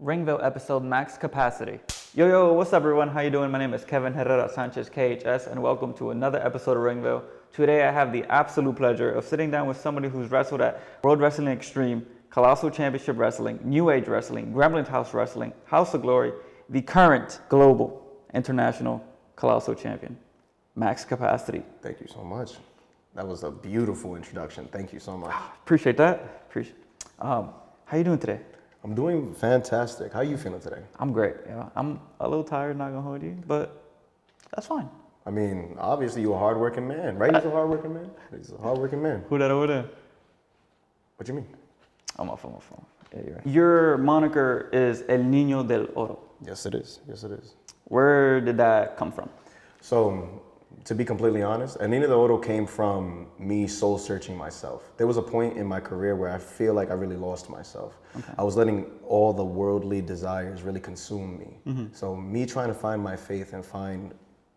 Ringville episode Max Capacity. Yo, what's up everyone? How you doing? My name is Kevin Herrera Sanchez, KHS, and welcome to another episode of Ringville. Today I have the absolute pleasure of sitting down with somebody who's wrestled at World Wrestling Xtreme, Colossal Championship Wrestling, New Age Wrestling, Gremline House Wrestling, House of Glory, the current global international Colossal Champion, Max Capacity. Thank you so much. That was a beautiful introduction. Thank you so much. Appreciate that. How you doing today? I'm doing fantastic. How are you feeling today? I'm great. Yeah, I'm a little tired, not gonna hold you, but that's fine. I mean, obviously you're a hardworking man, right? He's a hardworking man. He's a hardworking man. Who that over there? What you mean? I'm off. Yeah, you're right. Your moniker is El Nino De Oro. Yes, it is. Yes, it is. Where did that come from? So, to be completely honest, El Nino De Oro came from me soul searching myself. There was a point in my career where I feel like I really lost myself. Okay. I was letting all the worldly desires really consume me. Mm-hmm. So me trying to find my faith and find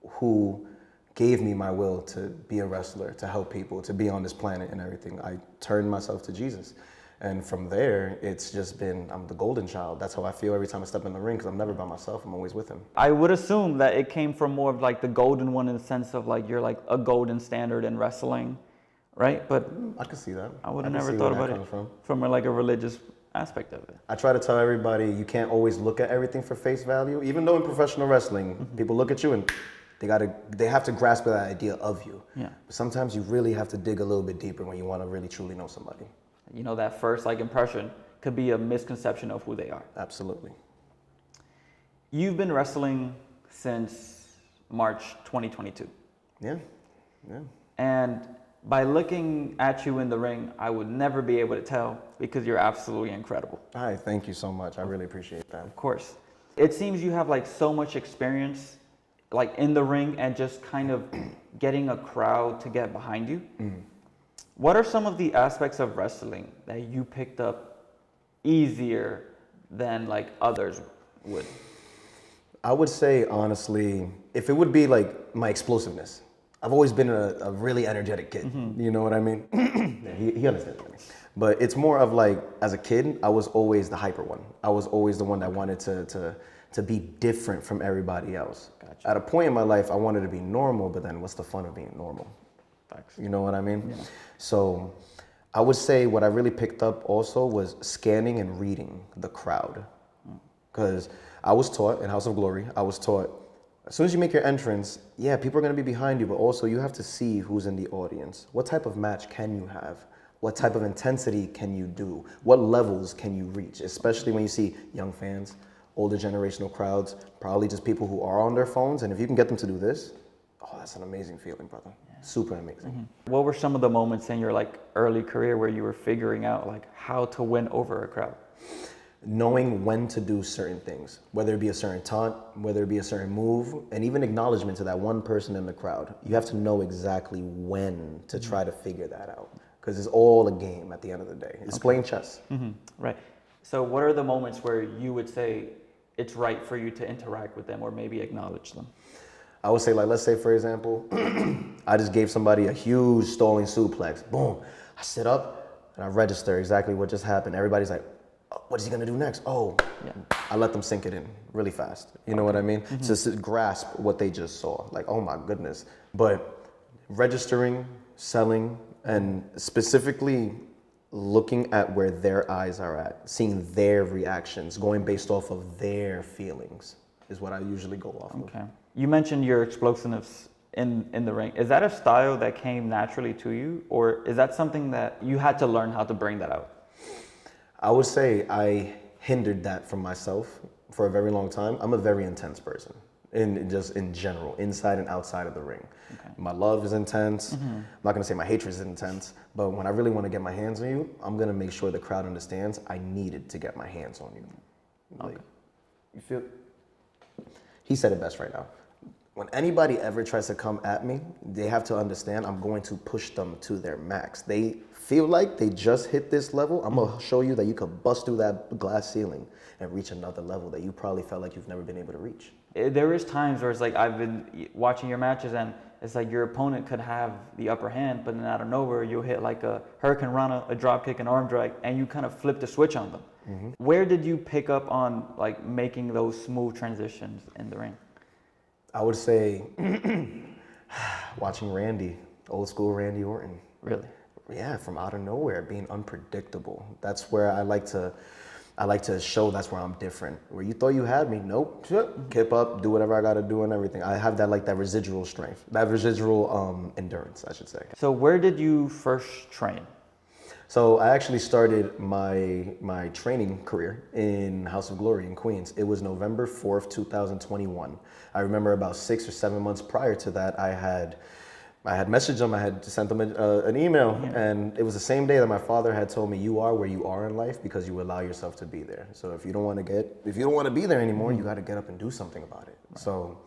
who gave me my will to be a wrestler, to help people, to be on this planet and everything, I turned myself to Jesus. And from there, it's just been, I'm the golden child. That's how I feel every time I step in the ring, because I'm never by myself, I'm always with him. I would assume that it came from more of like the golden one in the sense of like you're like a golden standard in wrestling, right? But I could see that. I would have never thought about it from like a religious aspect of it. I try to tell everybody you can't always look at everything for face value. Even though in professional wrestling, mm-hmm. people look at you and they have to grasp that idea of you. Yeah. But sometimes you really have to dig a little bit deeper when you want to really truly know somebody. You know, that first like impression could be a misconception of who they are. Absolutely. You've been wrestling since March 2022. Yeah. And by looking at you in the ring, I would never be able to tell because you're absolutely incredible. Hi, thank you so much. I really appreciate that. Of course. It seems you have like so much experience like in the ring and just kind of getting a crowd to get behind you. Mm. What are some of the aspects of wrestling that you picked up easier than like others would? I would say, honestly, if it would be like my explosiveness. I've always been a really energetic kid. Mm-hmm. You know what I mean? Yeah, he understands what I mean. But it's more of like, as a kid, I was always the hyper one. I was always the one that wanted to be different from everybody else. Gotcha. At a point in my life, I wanted to be normal, but then what's the fun of being normal? Facts. You know what I mean? Yeah. So I would say what I really picked up also was scanning and reading the crowd. Because I was taught in House of Glory, as soon as you make your entrance, yeah, people are going to be behind you, but also you have to see who's in the audience. What type of match can you have? What type of intensity can you do? What levels can you reach? Especially when you see young fans, older generational crowds, probably just people who are on their phones. And if you can get them to do this, oh, that's an amazing feeling, brother. Yeah. Super amazing. Mm-hmm. What were some of the moments in your like early career where you were figuring out like how to win over a crowd? Knowing when to do certain things, whether it be a certain taunt, whether it be a certain move, and even acknowledgement to that one person in the crowd. You have to know exactly when to try to figure that out, because it's all a game at the end of the day. It's playing chess. Mm-hmm. Right. So what are the moments where you would say it's right for you to interact with them or maybe acknowledge them? I would say, like, let's say, for example, I just gave somebody a huge stalling suplex. Boom. I sit up and I register exactly what just happened. Everybody's like, oh, what is he going to do next? Oh, yeah. I let them sink it in really fast. You know what I mean? Mm-hmm. Just to grasp what they just saw. Like, oh, my goodness. But registering, selling, and specifically looking at where their eyes are at, seeing their reactions, going based off of their feelings is what I usually go off of. Okay. You mentioned your explosiveness in the ring. Is that a style that came naturally to you, or is that something that you had to learn how to bring that out? I would say I hindered that from myself for a very long time. I'm a very intense person, in general, inside and outside of the ring. Okay. My love is intense. Mm-hmm. I'm not gonna say my hatred is intense, but when I really want to get my hands on you, I'm gonna make sure the crowd understands I needed to get my hands on you. Like, okay. You feel? He said it best right now. When anybody ever tries to come at me, they have to understand I'm going to push them to their max. They feel like they just hit this level. I'm gonna show you that you could bust through that glass ceiling and reach another level that you probably felt like you've never been able to reach. There is times where it's like I've been watching your matches and it's like your opponent could have the upper hand, but then out of nowhere you'll hit like a Hurricane Rana, a drop kick, an arm drag, and you kind of flip the switch on them. Where did you pick up on like making those smooth transitions in the ring? I would say watching Randy, old school Randy Orton. Really? Yeah, from out of nowhere, being unpredictable. That's where I like to show that's where I'm different. Where you thought you had me, nope. Kip up, do whatever I gotta do and everything. I have that residual strength, that residual endurance, I should say. So where did you first train? So I actually started my training career in House of Glory in Queens. It was November 4th, 2021. I remember about 6 or 7 months prior to that, I had messaged them, I had sent them an email, and it was the same day that my father had told me, you are where you are in life because you allow yourself to be there. So if you don't want to be there anymore, you got to get up and do something about it. Right. So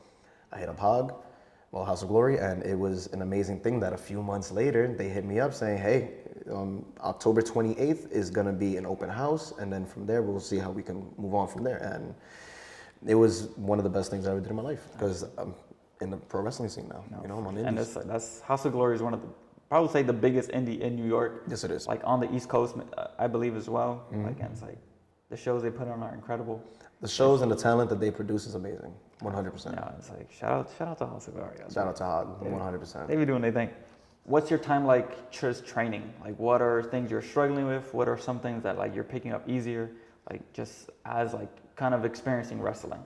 I hit up House of Glory, and it was an amazing thing that a few months later, they hit me up saying, hey, October 28th is going to be an open house, and then from there, we'll see how we can move on from there. And it was one of the best things I ever did in my life because in the pro wrestling scene now. No. I'm on indies. And that's House of Glory is one of the, probably say the biggest indie in New York. Yes, it is. Like on the East Coast, I believe as well. Like, and it's like the shows they put on are incredible. The shows and the talent that they produce is amazing, 100%. Yeah, it's like shout out to House of Glory. Shout out to Hog, 100%. They be doing their thing. What's your time like just training? Like, what are things you're struggling with? What are some things that like you're picking up easier? Like just as like kind of experiencing wrestling.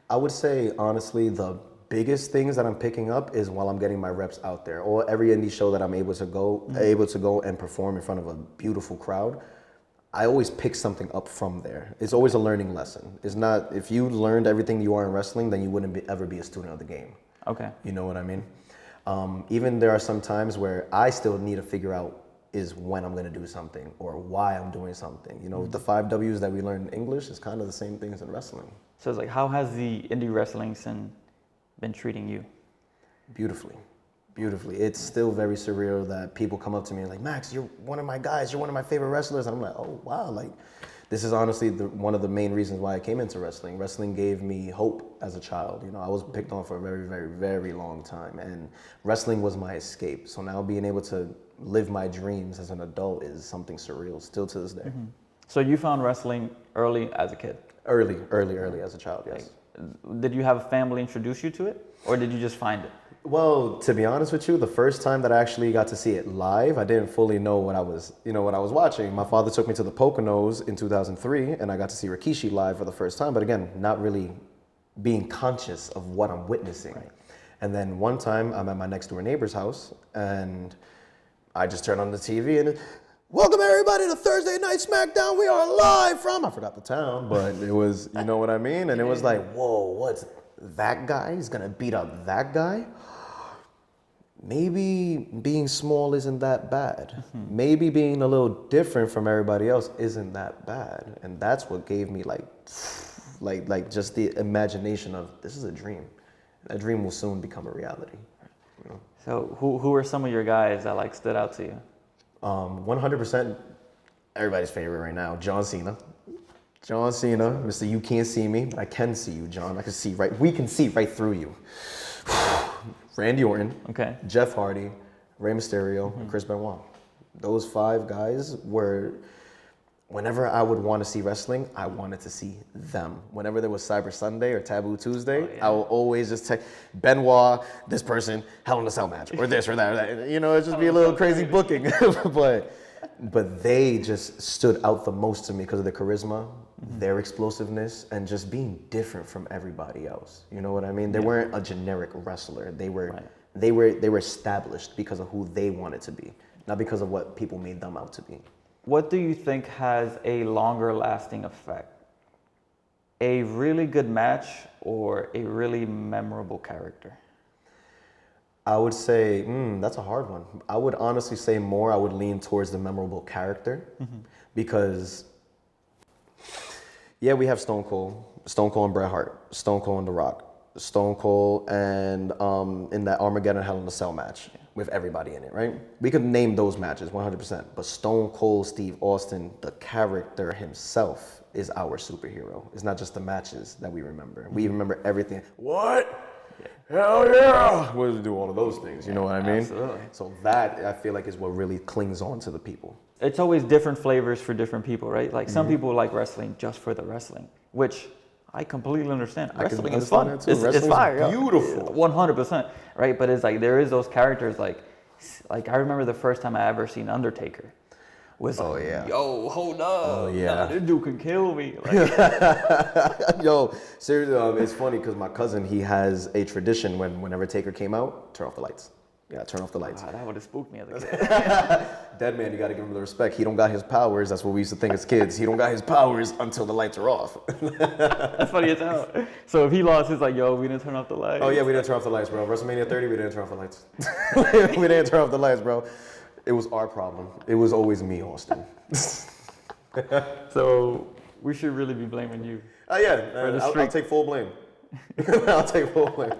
I would say honestly the biggest things that I'm picking up is while I'm getting my reps out there, or every indie show that I'm able to go and perform in front of a beautiful crowd. I always pick something up from there. It's always a learning lesson. It's not, if you learned everything you are in wrestling, then you wouldn't ever be a student of the game. Okay. You know what I mean? Even there are some times where I still need to figure out is when I'm gonna do something or why I'm doing something. You know, the 5 W's that we learn in English is kind of the same things in wrestling. So it's like, how has the indie wrestling scene been treating you? Beautifully. Beautifully. It's still very surreal that people come up to me and like, Max, you're one of my guys, you're one of my favorite wrestlers. And I'm like, oh, wow. Like, this is honestly one of the main reasons why I came into wrestling. Wrestling gave me hope as a child. You know, I was picked on for a very, very, very long time. And wrestling was my escape. So now being able to live my dreams as an adult is something surreal still to this day. So you found wrestling early as a kid? Early as a child, yes. Like, did you have a family introduce you to it? Or did you just find it? Well, to be honest with you, the first time that I actually got to see it live, I didn't fully know what I was watching. My father took me to the Poconos in 2003, and I got to see Rikishi live for the first time. But again, not really being conscious of what I'm witnessing. Right. And then one time, I'm at my next door neighbor's house, and I just turned on the TV, and welcome everybody to Thursday Night SmackDown. We are live from, I forgot the town, but it was, you know what I mean? And it was like, whoa, what's that guy? He's gonna beat up that guy? Maybe being small isn't that bad. Maybe being a little different from everybody else isn't that bad. And that's what gave me like just the imagination of this is a dream. That dream will soon become a reality. You know? So who are some of your guys that like stood out to you? 100% everybody's favorite right now, John Cena. John Cena, Mr. You Can't See Me, but I can see you, John. We can see right through you. Randy Orton, okay. Jeff Hardy, Rey Mysterio, and Chris Benoit. Those 5 guys were, whenever I would want to see wrestling, I wanted to see them. Whenever there was Cyber Sunday or Taboo Tuesday, I will always just text Benoit, this person, Hell in a Cell match, or this or that. Or that. You know, it'd just be a little crazy booking. But they just stood out the most to me because of their charisma, their explosiveness, and just being different from everybody else. You know what I mean? They weren't a generic wrestler. They were established because of who they wanted to be, not because of what people made them out to be. What do you think has a longer lasting effect? A really good match or a really memorable character? I would say, that's a hard one. I would honestly say I would lean towards the memorable character because, yeah, we have Stone Cold and Bret Hart, Stone Cold and The Rock, Stone Cold and in that Armageddon Hell in a Cell match with everybody in it, right? We could name those matches 100%, but Stone Cold Steve Austin, the character himself, is our superhero. It's not just the matches that we remember. We remember everything. What? hell yeah, we'll do all of those things. You know what I mean? Absolutely. So that I feel like is what really clings on to the people. It's always different flavors for different people, right? Like some people like wrestling just for the wrestling, which I completely understand. Wrestling is fun. It's fire. Beautiful. 100%, right? But it's like there is those characters like I remember the first time I ever seen Undertaker was like, yo, hold up. Oh, yeah. Nah, this dude can kill me. Like, Yo, seriously, it's funny because my cousin, he has a tradition whenever Taker came out, turn off the lights. Yeah, turn off the lights. that would have spooked me as a kid. Dead man, you gotta give him the respect. He don't got his powers. That's what we used to think as kids. He don't got his powers until the lights are off. That's funny as hell. So if he lost, it's like, yo, we didn't turn off the lights. Oh yeah, we didn't turn off the lights, bro. WrestleMania 30, we didn't turn off the lights. We didn't turn off the lights, bro. It was our problem. It was always me, Austin. So we should really be blaming you. Oh yeah, I'll take full blame. I'll take full blame.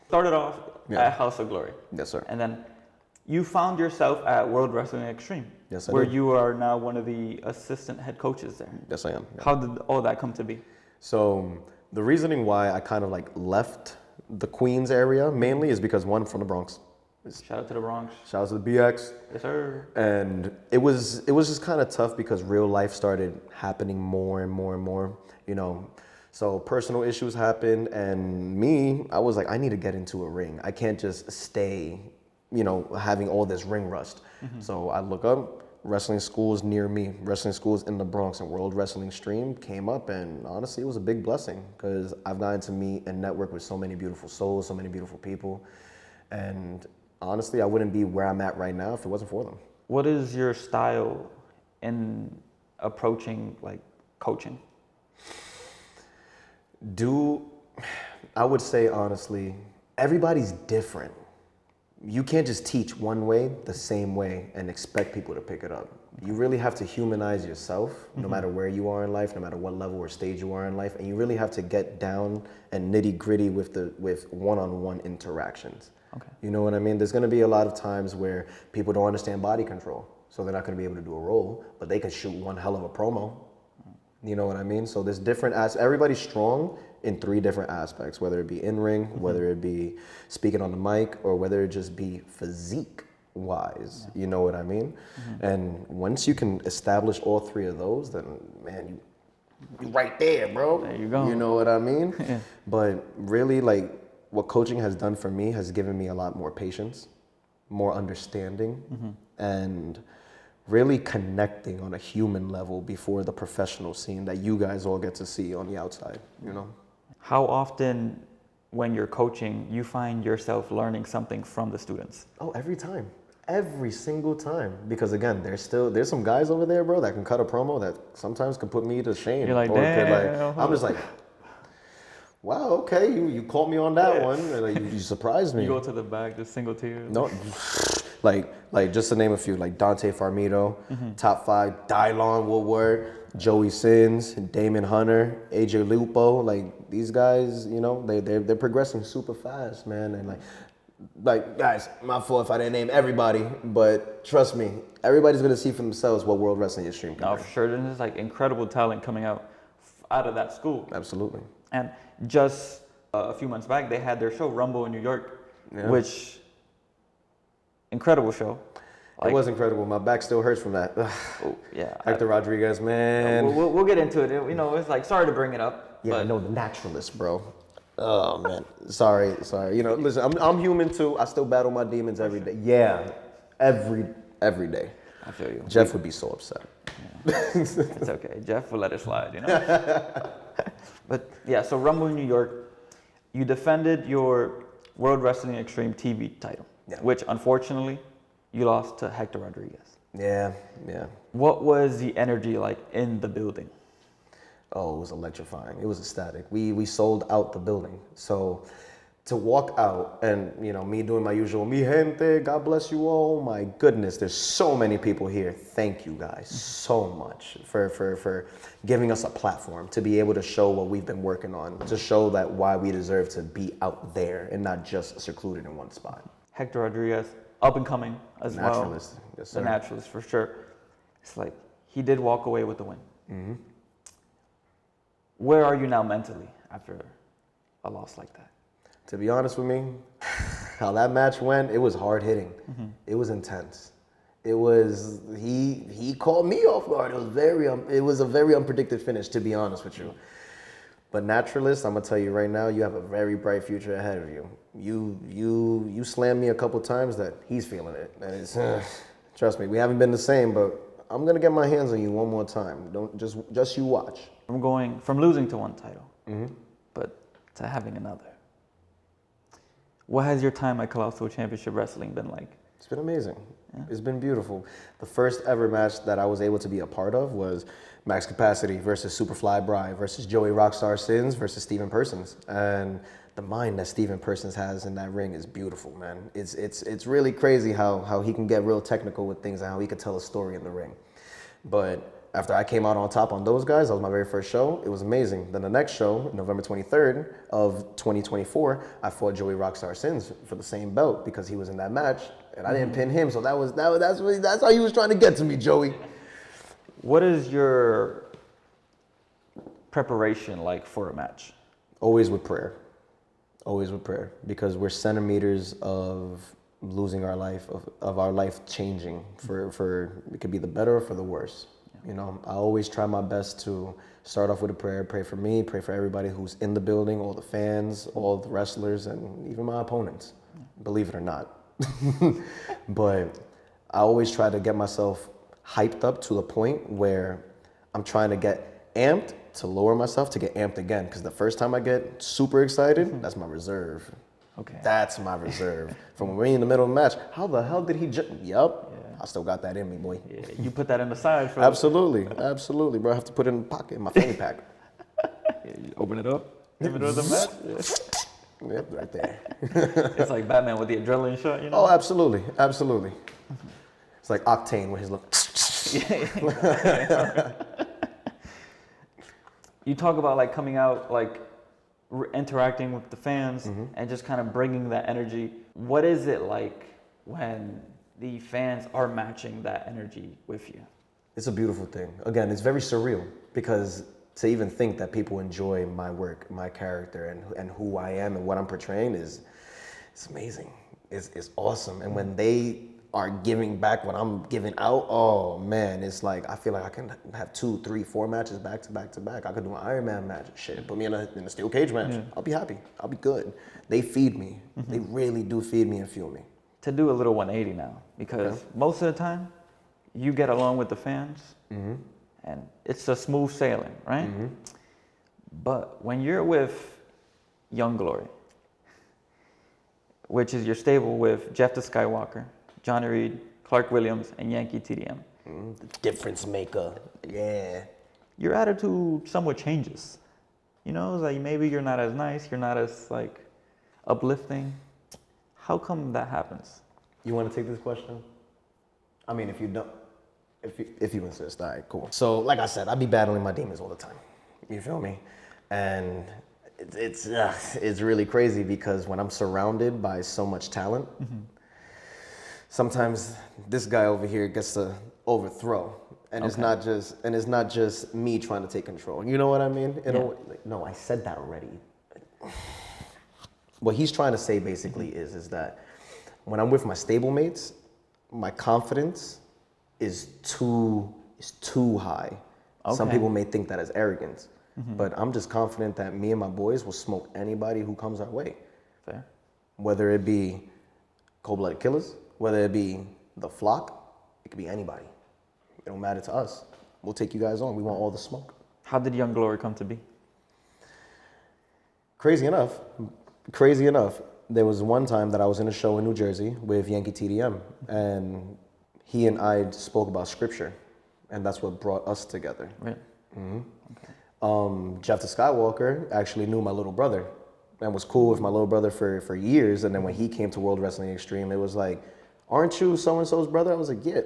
Started off at House of Glory. Yes, sir. And then you found yourself at World Wrestling Xtreme. Yes, I where did. you are now one of the assistant head coaches there. Yes, I am. Yeah. How did all that come to be? So the reasoning why I kind of like left the Queens area mainly is because one, I'm from the Bronx. Shout out to the Bronx. Shout out to the BX. Yes, sir. And it was just kind of tough because real life started happening more and more and more, you know. So personal issues happened, and me, I was like, I need to get into a ring. I can't just stay, you know, having all this ring rust. So I look up wrestling schools near me, wrestling schools in the Bronx, and World Wrestling Xtreme came up, and honestly, it was a big blessing because I've gotten to meet and network with so many beautiful souls, so many beautiful people, and honestly, I wouldn't be where I'm at right now if it wasn't for them. What is your style in approaching like coaching? I would say honestly, everybody's different. You can't just teach one way, the same way, and expect people to pick it up. You really have to humanize yourself, no matter where you are in life, no matter what level or stage you are in life, and you really have to get down and nitty gritty with one-on-one interactions. Okay. You know what I mean? There's gonna be a lot of times where people don't understand body control, so they're not gonna be able to do a role, but they can shoot one hell of a promo. You know what I mean? So there's different everybody's strong in 3 different aspects, whether it be in ring, whether it be speaking on the mic, or whether it just be physique wise. You know what I mean? And once you can establish all 3 of those, then man, you right there, bro. There you go. You know what I mean? Yeah. But really, like, what coaching has done for me has given me a lot more patience, more understanding, and really connecting on a human level before the professional scene that you guys all get to see on the outside, you know? How often when you're coaching, you find yourself learning something from the students? Oh, every time. Every single time. Because again, there's some guys over there, bro, that can cut a promo that sometimes can put me to shame. You're like, or damn. I'm just like, wow, okay, you caught me on that one. And like, you surprised me. You go to the back, just single tears. No, like just to name a few, like Dante Farmito, top 5, Dylon Woodward, Joey Sins, Damon Hunter, AJ Lupo. Like these guys, you know, they're progressing super fast, man. And like guys, my fault if I didn't name everybody, but trust me, everybody's gonna see for themselves what World Wrestling Xtreme can No, do. for sure. There's like incredible talent coming out of that school. Absolutely. And just a few months back, they had their show Rumble in New York, which incredible show. It was incredible. My back still hurts from that. Oh, yeah. Hector Rodriguez, man. We'll get into it. You know, it's like, sorry to bring it up. Yeah, but I know, the naturalist, bro. Oh man, sorry. You know, listen, I'm human too. I still battle my demons every day. Yeah, every day. I feel you. Jeff would be so upset. Yeah. It's okay. Jeff will let it slide, you know. But yeah, so Rumble in New York, you defended your World Wrestling Xtreme TV title, which unfortunately you lost to Hector Rodriguez. Yeah. What was the energy like in the building? Oh, it was electrifying. It was ecstatic. We sold out the building. So to walk out and, you know, me doing my usual, mi gente, God bless you all. My goodness, there's so many people here. Thank you guys so much for giving us a platform to be able to show what we've been working on, to show that why we deserve to be out there and not just secluded in one spot. Hector Rodriguez, up and coming as Naturalist. well. Yes, sir. The naturalist, for sure. It's like, he did walk away with the win. Where are you now mentally after a loss like that? To be honest with me, how that match went, it was hard hitting. It was intense. It was he caught me off guard. It was a very unpredicted finish, to be honest with you. But Naturalist, I'm gonna tell you right now, you have a very bright future ahead of you. You slammed me a couple times that he's feeling it, and it's trust me, we haven't been the same, but I'm gonna get my hands on you one more time. Don't just you watch. I'm going from losing to one title, but to having another. What has your time at Colossal Championship Wrestling been like? It's been amazing. Yeah. It's been beautiful. The first ever match that I was able to be a part of was Max Capacity versus Superfly Brii versus Joey Rockstar Sins versus Steven Persons. And the mind that Steven Persons has in that ring is beautiful, man. It's really crazy how he can get real technical with things and how he could tell a story in the ring. But after I came out on top on those guys, that was my very first show. It was amazing. Then the next show, November 23rd of 2024, I fought Joey Rockstar Sins for the same belt because he was in that match, and I didn't pin him. So that's how he was trying to get to me, Joey. What is your preparation like for a match? Always with prayer. Always with prayer, because we're centimeters of losing our life, of our life changing for it could be the better or for the worse. You know, I always try my best to start off with a prayer, pray for me, pray for everybody who's in the building, all the fans, all the wrestlers, and even my opponents, believe it or not. But I always try to get myself hyped up to the point where I'm trying to get amped to lower myself to get amped again. Because the first time I get super excited, that's my reserve. Okay. That's my reserve. From when we're in the middle of the match, how the hell did he jump? Yup. I still got that in me, boy. Yeah, you put that in the side for Absolutely, absolutely, bro. I have to put it in the pocket, in my fanny pack. Yeah, you open it up in the middle of the match. Yeah. Yep, right there. It's like Batman with the adrenaline shot, you know? Oh, absolutely, absolutely. It's like Octane with his look. You talk about like coming out, like interacting with the fans and just kind of bringing that energy. What is it like when the fans are matching that energy with you? It's a beautiful thing. Again, it's very surreal because to even think that people enjoy my work, my character, and who I am and what I'm portraying it's amazing. It's awesome. And when they are giving back what I'm giving out, oh man, it's like I feel like I can have 2, 3, 4 matches back to back to back. I could do an Iron Man match. Shit, put me in a steel cage match. Yeah. I'll be happy. I'll be good. They feed me. They really do feed me and fuel me. To do a little 180 now, because most of the time you get along with the fans and it's a smooth sailing, right? But when you're with Young Glory, which is your stable with Jeff the Skywalker, Johnny Reed, Clark Williams, and Yankee TDM. The difference maker, yeah. Your attitude somewhat changes. You know, it's like maybe you're not as nice, you're not as like uplifting. How come that happens? You want to take this question? I mean, if you don't, if you insist, all right, cool. So, like I said, I be battling my demons all the time. You feel me? And it's really crazy because when I'm surrounded by so much talent, sometimes this guy over here gets to overthrow, and it's not just me trying to take control. You know what I mean? No, I said that already. What he's trying to say basically is that when I'm with my stablemates, my confidence is too high. Okay. Some people may think that as arrogance, but I'm just confident that me and my boys will smoke anybody who comes our way. Fair. Whether it be Cold-Blooded Killers, whether it be the Flock, it could be anybody. It don't matter to us. We'll take you guys on. We want all the smoke. How did Young Glory come to be? Crazy enough, there was one time that I was in a show in New Jersey with Yankee TDM, and he and I spoke about scripture, and that's what brought us together. Right. Okay. Jeff the Skywalker actually knew my little brother and was cool with my little brother for years, and then when he came to World Wrestling Xtreme, it was like, aren't you so-and-so's brother? I was like, yeah,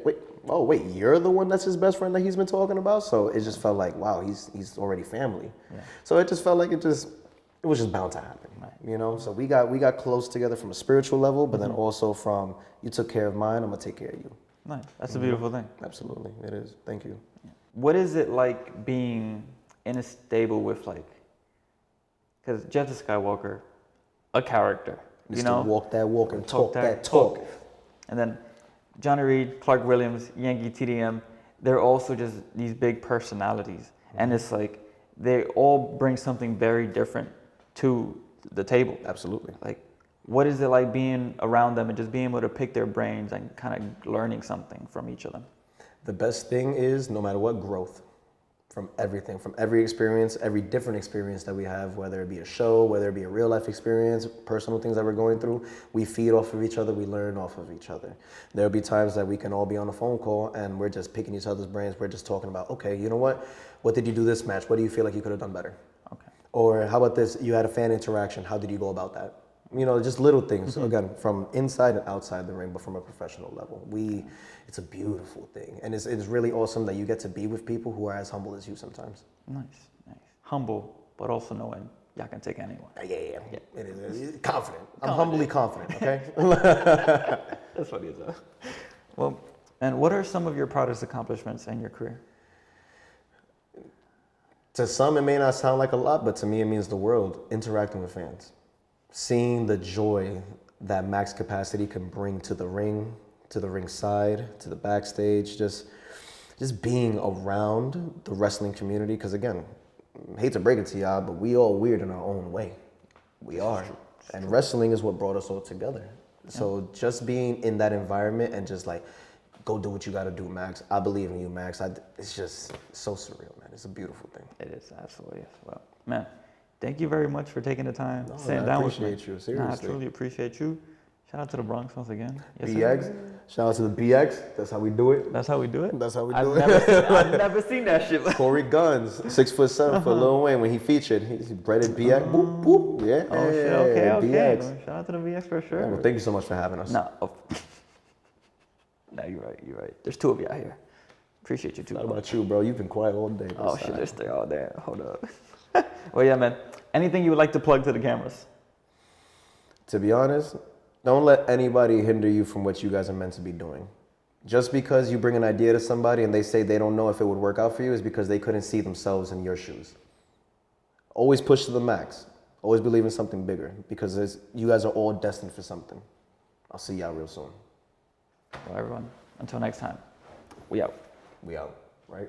wait, you're the one that's his best friend that he's been talking about? So it just felt like, wow, he's already family. Yeah. So it just felt like it was just bound to happen, you know? So we got close together from a spiritual level, but then also from, you took care of mine, I'm gonna take care of you. Nice, that's a beautiful thing. Absolutely, it is, thank you. What is it like being in a stable with like Because Jeff the Skywalker, a character. You know, walk that walk and talk that talk. And then Johnny Reed, Clark Williams, Yankee TDM, they're also just these big personalities. And it's like they all bring something very different to the table. Absolutely. Like, what is it like being around them and just being able to pick their brains and kind of learning something from each of them? The best thing is, no matter what, growth. From everything, from every experience, every different experience that we have, whether it be a show, whether it be a real life experience, personal things that we're going through, we feed off of each other, we learn off of each other. There'll be times that we can all be on a phone call and we're just picking each other's brains. We're just talking about, okay, you know what did you do this match? What do you feel like you could have done better? Okay. Or how about this, you had a fan interaction, how did you go about that? You know, just little things, again, from inside and outside the ring, but from a professional level. It's a beautiful thing. And it's really awesome that you get to be with people who are as humble as you sometimes. Nice. Humble, but also knowing y'all can take anyone. Yeah. It is. Confident. I'm humbly confident, okay? That's funny as hell. Well, and what are some of your proudest accomplishments in your career? To some, it may not sound like a lot, but to me, it means the world. Interacting with fans. Seeing the joy that max capacity can bring to the ring side, to the backstage, just being around the wrestling community. Because again, I hate to break it to y'all, but we all weird in our own way. We are. And wrestling is what brought us all together. So just being in that environment and just like, go do what you got to do, Max. I believe in you, Max. It's just so surreal, man. It's a beautiful thing. It is, absolutely. Well, man. Thank you very much for taking the time, sitting down with me. I appreciate you, seriously. I truly appreciate you. Shout out to the Bronx once again. Yes, BX. sir. Shout out to the BX. That's how we do it. That's how we do it? That's how we do I've never seen that shit. Corey Guns, 6'7" for Lil Wayne when he featured. He breaded BX. Boop, boop. Yeah. Oh, shit. Okay. BX. Well, shout out to the BX for sure. Yeah, well, thank you so much for having us. No, you're right. There's two of you out here. Appreciate you too. What about you, bro? You've been quiet all day. Oh, shit. They're still all there. Hold up. Well, yeah, man. Anything you would like to plug to the cameras? To be honest, don't let anybody hinder you from what you guys are meant to be doing. Just because you bring an idea to somebody and they say they don't know if it would work out for you is because they couldn't see themselves in your shoes. Always push to the max. Always believe in something bigger because you guys are all destined for something. I'll see y'all real soon. Well, everyone, until next time, we out. We out, right?